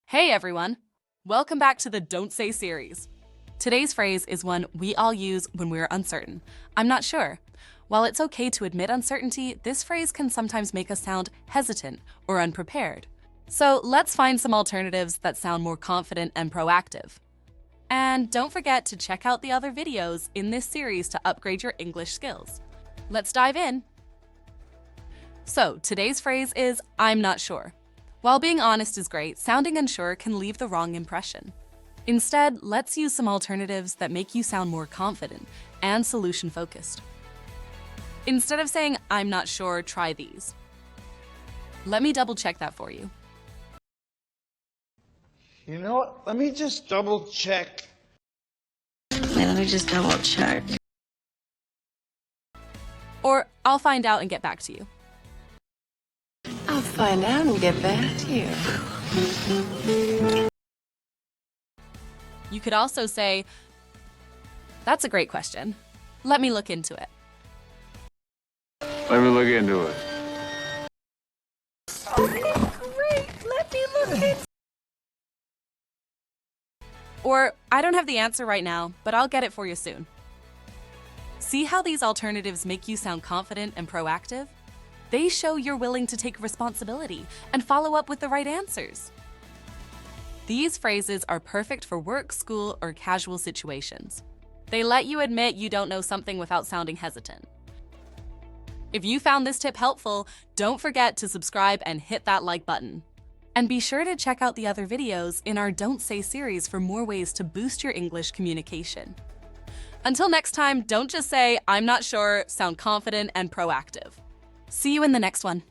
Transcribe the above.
Hey everyone! Welcome back to the Don't Say series. Today's phrase is one we all use when we're uncertain. I'm not sure. While it's okay to admit uncertainty, this phrase can sometimes make us sound hesitant or unprepared. So let's find some alternatives that sound more confident and proactive. And don't forget to check out the other videos in this series to upgrade your English skills. Let's dive in. So today's phrase is I'm not sure. While being honest is great, sounding unsure can leave the wrong impression. Instead, let's use some alternatives that make you sound more confident and solution-focused. Instead of saying, I'm not sure, try these. Let me double-check that for you. You know what? Let me just double check. Let me just double check. Or, I'll find out and get back to you. I'll find out and get back to you. You could also say, that's a great question. Let me look into it. Let me look into it. Great, let me look into it. Or, I don't have the answer right now, but I'll get it for you soon. See how these alternatives make you sound confident and proactive? They show you're willing to take responsibility and follow up with the right answers. These phrases are perfect for work, school, or casual situations. They let you admit you don't know something without sounding hesitant. If you found this tip helpful, don't forget to subscribe and hit that like button. And be sure to check out the other videos in our Don't Say series for more ways to boost your English communication. Until next time, don't just say, I'm not sure, sound confident and proactive. See you in the next one.